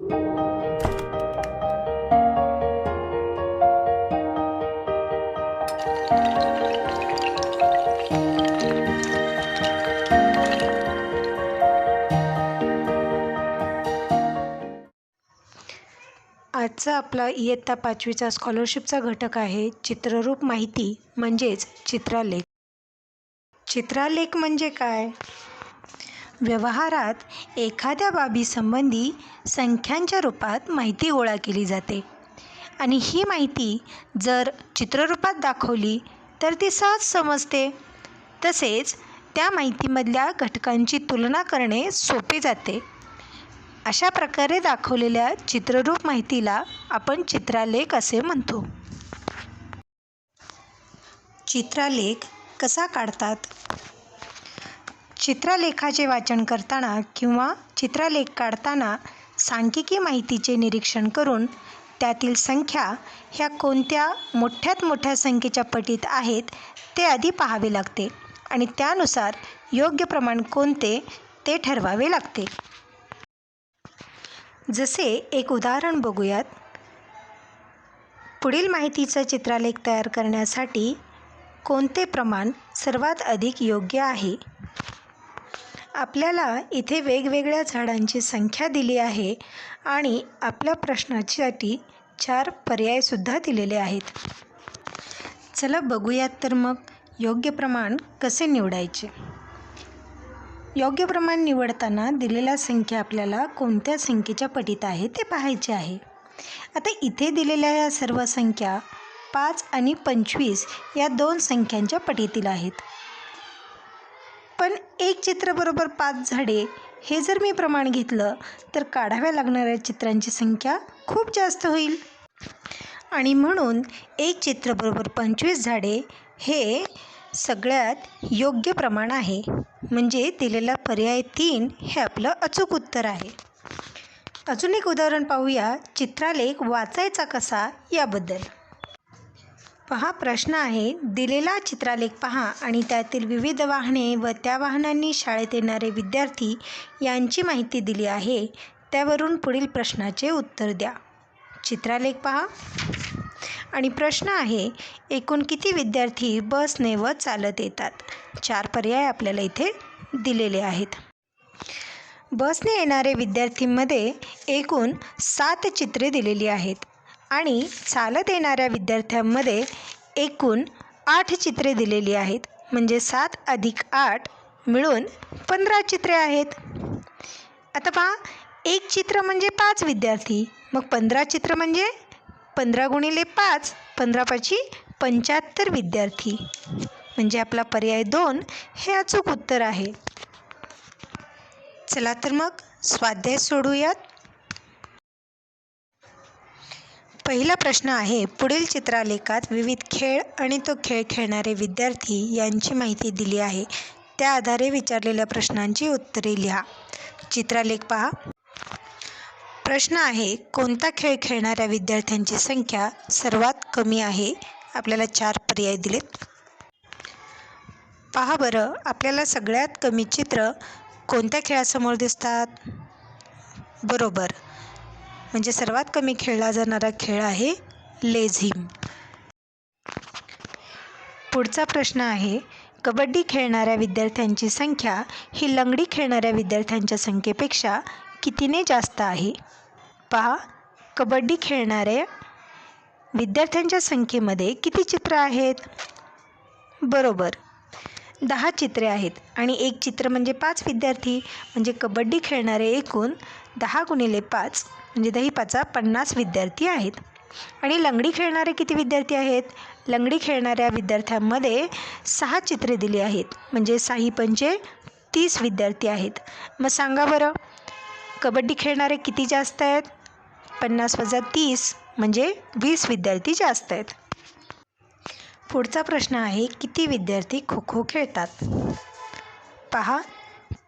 आजचा आपला इयत्ता 5वीचा स्कॉलरशिपचा घटक आहे चित्ररूप माहिती म्हणजेच चित्रालेख. चित्रालेख म्हणजे काय? व्यवहारात एखाद्या बाबीसंबंधी संख्यांच्या रूपात माहिती गोळा केली जाते आणि ही माहिती जर चित्ररूपात दाखवली तर ती सहज समजते. तसेच त्या माहितीमधल्या घटकांची तुलना करणे सोपे जाते. अशा प्रकारे दाखवलेल्या चित्ररूप माहितीला आपण चित्रालेख असे म्हणतो. चित्रालेख कसा काढतात? चित्रालेखाचे वाचन करताना किंवा चित्रालेख काढताना सांख्यिकी माहितीचे निरीक्षण करून त्यातील संख्या ह्या कोणत्या मोठ्यात मोठ्या संख्येच्या पटीत आहेत ते आधी पाहावे लागते आणि त्यानुसार योग्य प्रमाण कोणते ते ठरवावे लागते. जसे एक उदाहरण बघूयात. पुढील माहितीचा चित्रालेख तयार करण्यासाठी कोणते प्रमाण सर्वात अधिक योग्य आहे? आपल्याला इथे वेगवेगळ्या झाडांची संख्या दिली आहे आणि आपल्या प्रश्नासाठी 4 पर्यायसुद्धा दिलेले आहेत. चला बघूयात तर मग योग्य प्रमाण कसे निवडायचे. योग्य प्रमाण निवडताना दिलेल्या संख्या आपल्याला कोणत्या संख्येच्या पटीत आहे ते पाहायचे आहे. आता इथे दिलेल्या या सर्व संख्या 5 आणि 25 या 2 संख्यांच्या पटीतील आहेत. पण एक चित्र बरोबर 5 झाडे हे जर मी प्रमाण घेतलं तर काढाव्या लागणाऱ्या चित्रांची संख्या खूप जास्त होईल आणि म्हणून एक चित्र बरोबर 25 झाडे हे सगळ्यात योग्य प्रमाण आहे. म्हणजे दिलेला पर्याय 3 हे आपलं अचूक उत्तर आहे. अजून एक उदाहरण पाहूया चित्रालेख वाचायचा कसा याबद्दल. पहा, प्रश्न आहे दिलेला चित्रालेख पहा आणि त्यातील विविध वाहने व त्या वाहनांनी शाळेत येणारे विद्यार्थी यांची माहिती दिली आहे. त्यावरून पुढील प्रश्नाचे उत्तर द्या. चित्रालेख पहा आणि प्रश्न आहे एकूण किती विद्यार्थी बसने व चालत येतात? 4 पर्याय आपल्याला इथे दिलेले आहेत. बसने येणारे विद्यार्थ्यांमध्ये एकूण 7 चित्रे दिलेली आहेत आणि चालत येणाऱ्या विद्यार्थ्यांमध्ये एकूण 8 चित्रे दिलेली आहेत. म्हणजे 7 अधिक 8 मिळून 15 चित्रे आहेत. आता पहा, एक चित्र म्हणजे 5 विद्यार्थी, मग 15 चित्र म्हणजे 15 गुणिले 5, 15 75 विद्यार्थी. म्हणजे आपला पर्याय 2 हे अचूक उत्तर आहे. चला तर मग स्वाध्याय सोडूयात. पहिला प्रश्न आहे पुढील चित्रालेखात विविध खेळ आणि तो खेळ खेळणारे विद्यार्थी यांची माहिती दिली आहे. त्या आधारे विचारलेल्या प्रश्नांची उत्तरे लिहा. चित्रालेख पहा. प्रश्न आहे कोणता खेळ खेळणाऱ्या विद्यार्थ्यांची संख्या सर्वात कमी आहे? आपल्याला 4 पर्याय दिलेत. पहा बरं, आपल्याला सगळ्यात कमी चित्र कोणत्या खेळासमोर दिसतात? बरोबर, म्हणजे सर्वात कमी खेळला जाणारा खेळ आहे लेझिम. पुढचा प्रश्न आहे कबड्डी खेळणाऱ्या विद्यार्थ्यांची संख्या ही लंगडी खेळणाऱ्या विद्यार्थ्यांच्या संख्येपेक्षा कितीने जास्त आहे? पहा, कबड्डी खेळणाऱ्या विद्यार्थ्यांच्या संख्येमध्ये किती चित्र आहेत? बरोबर, 10 चित्रे आहेत आणि एक चित्र म्हणजे 5 विद्यार्थी. म्हणजे कबड्डी खेळणारे एकूण 10 गुणिले 5 म्हणजे 10 50 विद्यार्थी आहेत. आणि लंगडी खेळणारे किती विद्यार्थी आहेत? लंगडी खेळणाऱ्या विद्यार्थ्यांमध्ये 6 चित्रे दिली आहेत. म्हणजे 6 पंचे 30 विद्यार्थी आहेत. मग सांगा बरं, कबड्डी खेळणारे किती जास्त आहेत? 50 + 30 म्हणजे 20 विद्यार्थी जास्त आहेत. पुढचा प्रश्न आहे किती विद्यार्थी खो खो खेळतात? पहा,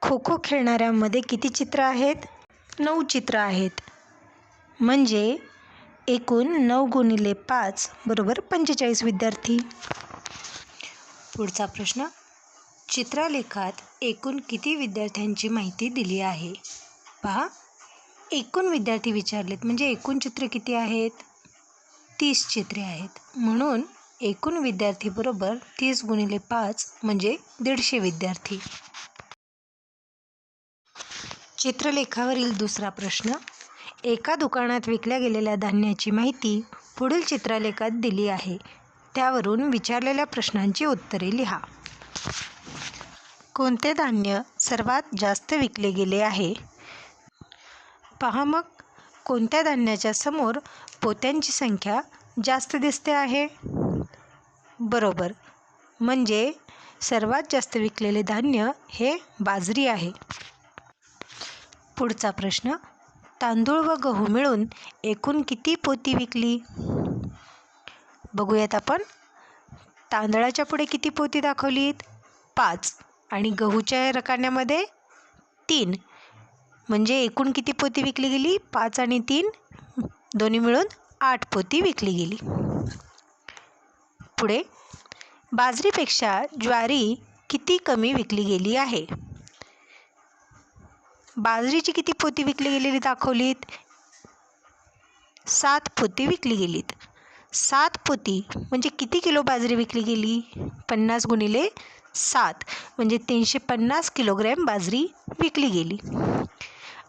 खो खो खेळणाऱ्यांमध्ये किती चित्र आहेत? 9 चित्र आहेत. म्हणजे एकूण 9 गुणिले 5 बरोबर 45 विद्यार्थी. पुढचा प्रश्न चित्रलेखात एकूण किती विद्यार्थ्यांची माहिती दिली आहे? पहा, एकूण विद्यार्थी विचारलेत म्हणजे एकूण चित्रे किती आहेत? 30 चित्रे आहेत. म्हणून एकूण विद्यार्थी बरोबर 30 गुणिले 5 म्हणजे 150 विद्यार्थी. चित्रलेखावरील दुसरा प्रश्न. एका दुकानात विकल्या गेलेल्या धान्याची माहिती पुढील चित्रलेखात दिली आहे. त्यावरून विचारलेल्या प्रश्नांची उत्तरे लिहा. कोणते धान्य सर्वात जास्त विकले गेले आहे? पहा मग, कोणत्या धान्याच्या समोर पोत्यांची संख्या जास्त दिसते आहे? बरोबर, म्हणजे सर्वात जास्त विकलेले धान्य हे बाजरी आहे. पुढचा प्रश्न. तांदूळ व गहू मिळून एकूण किती पोती विकली? बघूयात आपण. तांदळाच्या पुढे किती पोती दाखवलीत? 5 आणि गहूच्या रकान्यामध्ये 3. म्हणजे एकूण किती पोती विकली गेली? 5 आणि 3 दोन्ही मिळून 8 पोती विकली गेली. पुढे, बाजरीपेक्षा ज्वारी किती कमी विकली गेली आहे? बाजरीची किती पोती विकली गेलेली दाखवलीत? 7 पोती विकली गेलीत. 7 पोती म्हणजे किती किलो बाजरी विकली गेली? 50 गुणिले 7 म्हणजे 350 किलोग्रॅम बाजरी विकली गेली.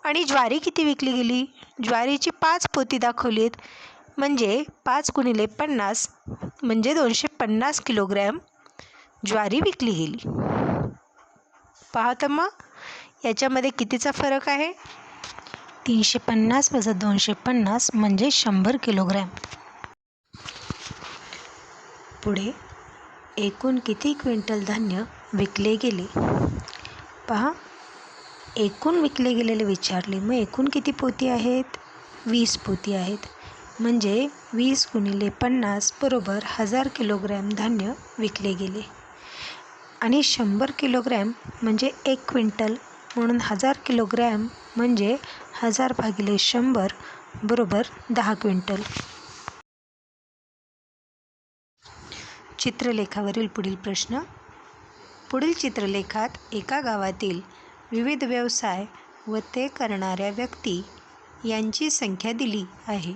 आणि ज्वारी किती विकली गेली? ज्वारीची 5 पोती दाखवलीत म्हणजे 5 गुणिले 50 म्हणजे 250 किलोग्रॅम ज्वारी विकली गेली. पहा तर मग याच्यामध्ये कितीचा फरक आहे? 350 वजा 250 म्हणजे 100 किलोग्रॅम. पुढे, एकूण किती क्विंटल धान्य विकले गेले? पहा, एकूण विकले गेलेले विचारले, मग एकूण किती पोती आहेत? 20 पोती आहेत. म्हणजे 20 गुणिले 50 बरोबर 1000 किलोग्रॅम धान्य विकले गेले. आणि 100 किलोग्रॅम म्हणजे 1 क्विंटल, म्हणून 1000 किलोग्रॅम म्हणजे 1000 भागिले 100 बरोबर 10 क्विंटल. चित्रलेखावरील पुढील प्रश्न. पुढील चित्रलेखात एका गावातील विविध व्यवसाय व ते करणाऱ्या व्यक्ती यांची संख्या दिली आहे.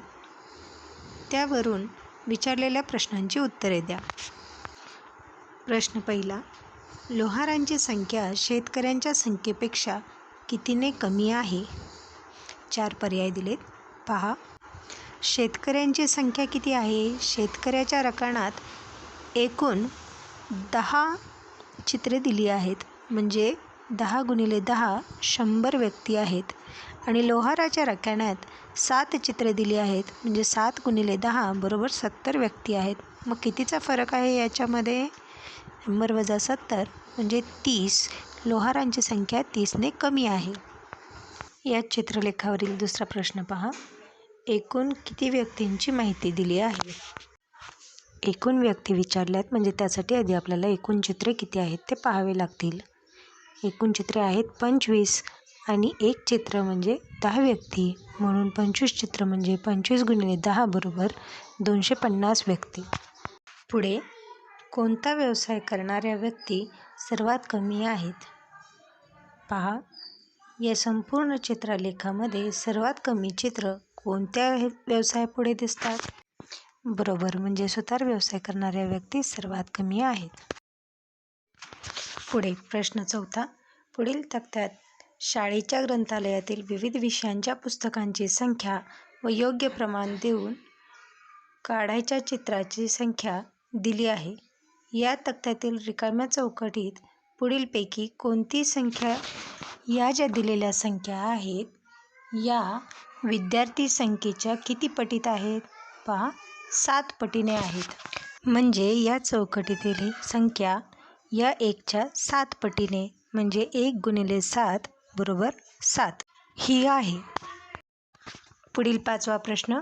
त्यावरून विचारलेल्या प्रश्नांची उत्तरे द्या. प्रश्न पहिला. लोहारांची संख्या शेतकऱ्यांच्या संख्येपेक्षा कितीने कमी आहे? 4 पर्याय दिलेत. पहा, शेतकऱ्यांची संख्या किती आहे? शेतकऱ्याच्या रकानात एकूण 10 चित्रे दिली आहेत. म्हणजे 10 गुणिले 10 100 व्यक्ती आहेत. आणि लोहाराच्या रकान्यात 7 चित्रे दिली आहेत. म्हणजे 7 गुणिले 10 बरोबर 70 व्यक्ती आहेत. मग कितीचा फरक आहे याच्यामध्ये? 100 वजा 70 म्हणजे 30. लोहारांची संख्या 30ने कमी आहे. या चित्रलेखावरील दुसरा प्रश्न पहा. एकूण किती व्यक्तींची माहिती दिली आहे? एकूण व्यक्ती विचारल्यात म्हणजे त्यासाठी आधी आपल्याला एकूण चित्रे किती आहेत ते पाहावे लागतील. एकूण चित्रे आहेत 25 आणि एक चित्र म्हणजे 10 व्यक्ती, म्हणून 25 चित्र म्हणजे 25 गुणिले 10 बरोबर 250 व्यक्ती. पुढे, कोणता व्यवसाय करणाऱ्या व्यक्ती सर्वात कमी आहेत? पहा, या संपूर्ण चित्रलेखामध्ये सर्वात कमी चित्र कोणत्या व्यवसायापुढे दिसतात? बरोबर, म्हणजे सुतार व्यवसाय करणाऱ्या व्यक्ती सर्वात कमी आहेत. पुढे, प्रश्न चौथा. पुढील तक्त्यात शाळेच्या ग्रंथालयातील विविध विषयांच्या पुस्तकांची संख्या व योग्य प्रमाण देऊन काढायच्या चित्राची संख्या दिली आहे. या तक्त्यातील रिकाम्या चौकटीत पुढीलपैकी कोणती संख्या या ज्या दिलेल्या संख्या आहेत या विद्यार्थी संख्येच्या किती पटीत आहेत? पहा, 7 पटीने आहेत. म्हणजे या चौकटीतील संख्या या 1च्या 7 पटीने म्हणजे 1 गुणिले 7 बरोबर 7 ही आहे. पुढील 5वा प्रश्न.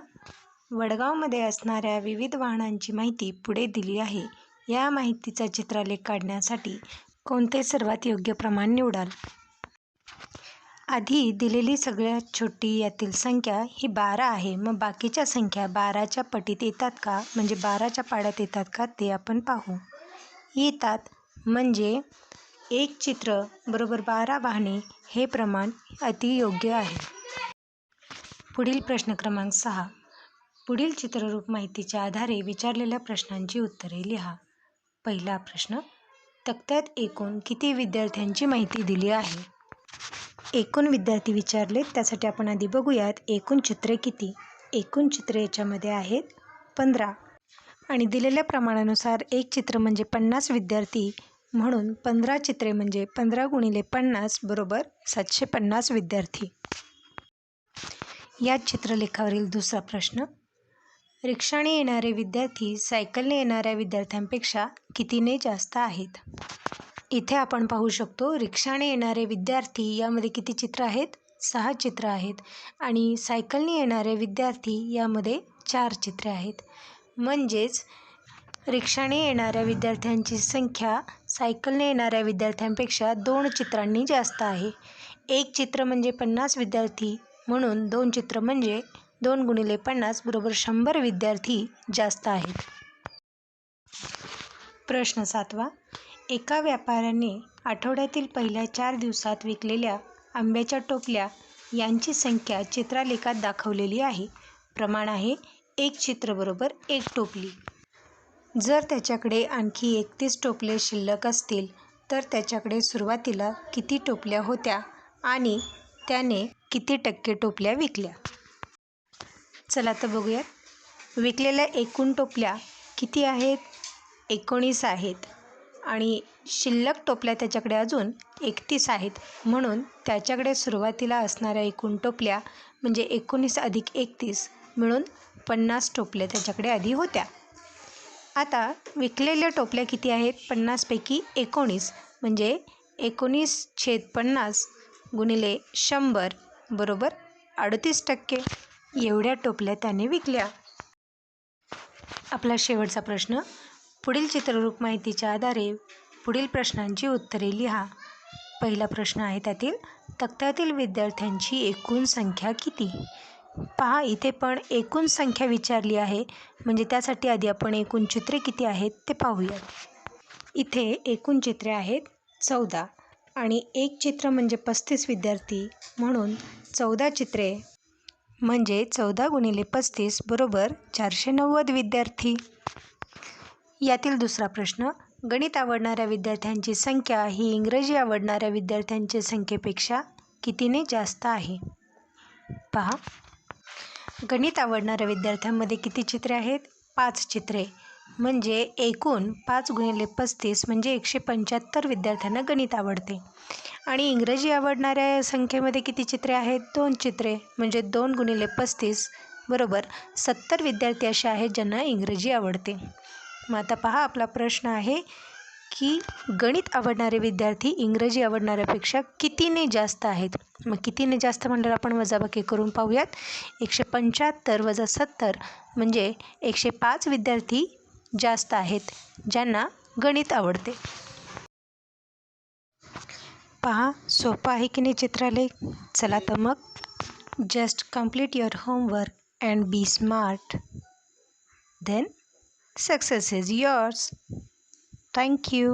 वडगावमध्ये असणाऱ्या विविध वाहनांची माहिती पुढे दिली आहे. या माहितीचा चित्रलेख काढण्यासाठी कोणते सर्वात योग्य प्रमाण निवडाल? आधी दिलेली सगळ्यात छोटी यातील संख्या ही 12 आहे. मग बाकीच्या संख्या 12च्या पटीत येतात का, म्हणजे 12च्या पाड्यात येतात का ते आपण पाहू. येतात, म्हणजे एक चित्र बरोबर 12 वाहने हे प्रमाण अति योग्य आहे. पुढील प्रश्न क्रमांक 6. पुढील चित्ररूप माहितीच्या आधारे विचारलेल्या प्रश्नांची उत्तरे लिहा. पहिला प्रश्न. तक्त्यात एकूण किती विद्यार्थ्यांची माहिती दिली आहे? एकूण विद्यार्थी विचारलेत, त्यासाठी आपण आधी बघूयात एकूण चित्रे किती. एकूण चित्रे याच्यामध्ये आहेत 15 आणि दिलेल्या प्रमाणानुसार एक चित्र म्हणजे 50 विद्यार्थी, म्हणून 15 चित्रे म्हणजे 15 गुणिले 50 बरोबर 750 विद्यार्थी. या चित्रलेखावरील दुसरा प्रश्न. रिक्षाने येणारे विद्यार्थी सायकलने येणाऱ्या विद्यार्थ्यांपेक्षा कितीने जास्त आहेत? इथे आपण पाहू शकतो रिक्षाने येणारे विद्यार्थी यामध्ये किती चित्र आहेत? 6 चित्र आहेत आणि सायकलने येणारे विद्यार्थी यामध्ये 4 चित्रे आहेत. म्हणजेच रिक्षाने येणाऱ्या विद्यार्थ्यांची संख्या सायकलने येणाऱ्या विद्यार्थ्यांपेक्षा 2 चित्रांनी जास्त आहे. एक चित्र म्हणजे 50 विद्यार्थी, म्हणून 2 चित्र म्हणजे 2 गुणिले 50 बरोबर 100 विद्यार्थी जास्त आहेत. प्रश्न 7. एका व्यापाऱ्याने आठवड्यातील पहिल्या 4 दिवसात विकलेल्या आंब्याच्या टोपल्या यांची संख्या चित्रलेखात दाखवलेली आहे. प्रमाण आहे 1 चित्र बरोबर 1 टोपली. जर त्याच्याकडे आणखी 31 टोपले शिल्लक असतील तर त्याच्याकडे सुरुवातीला किती टोपल्या होत्या आणि त्याने किती टक्के टोपल्या विकल्या? चला तर बघूयात. विकलेल्या एकूण टोपल्या किती आहेत? 19 आहेत आणि शिल्लक टोपल्या त्याच्याकडे अजून 31 आहेत, म्हणून त्याच्याकडे सुरुवातीला असणाऱ्या एकूण टोपल्या म्हणजे 19 अधिक 31 मिळून 50 टोपल्या त्याच्याकडे आधी होत्या. आता विकलेल्या टोपल्या किती आहेत? 50 पैकी 19 म्हणजे 19/50 गुणिले 100 बरोबर 38%. एवढ्या टोपल्या त्याने विकल्या. आपला शेवटचा प्रश्न. पुढील चित्ररूप माहितीच्या आधारे पुढील प्रश्नांची उत्तरे लिहा. पहिला प्रश्न आहे त्यातील तक्त्यातील विद्यार्थ्यांची एकूण संख्या किती? पहा, इथे पण एकूण संख्या विचारली आहे, म्हणजे त्यासाठी आधी आपण एकूण चित्रे किती आहेत ते पाहूया. इथे एकूण चित्रे आहेत 14 आणि एक चित्र म्हणजे 35 विद्यार्थी, म्हणून 14 चित्रे म्हणजे 14 गुणिले 35 बरोबर 490 विद्यार्थी. यातील दुसरा प्रश्न. गणित आवडणाऱ्या विद्यार्थ्यांची संख्या ही इंग्रजी आवडणाऱ्या विद्यार्थ्यांच्या संख्येपेक्षा कितीने जास्त आहे? पहा, गणित आवडणाऱ्या विद्यार्थ्यांमध्ये किती चित्रे आहेत? 5 चित्रे म्हणजे एकूण 5 गुणिले 35 म्हणजे 175 विद्यार्थ्यांना गणित आवडते. आणि इंग्रजी आवडणाऱ्या संख्येमध्ये किती चित्रे आहेत? 2 चित्रे म्हणजे 2 गुणिले 35 बरोबर 70 विद्यार्थी असे आहेत ज्यांना इंग्रजी आवडते. मग आता पहा, आपला प्रश्न आहे की गणित आवडणारे विद्यार्थी इंग्रजी आवडणाऱ्यापेक्षा कितीने जास्त आहेत? मग कितीने जास्त म्हणल्यावर आपण वजाबाकी करून पाहूयात. 175 वजा 70 म्हणजे 105 विद्यार्थी जास्त आहेत ज्यांना गणित आवडते. पहा, सोपं आहे की नाही चित्रलेख? चला तर मग just complete your homework and be smart. Then success is yours. Thank you.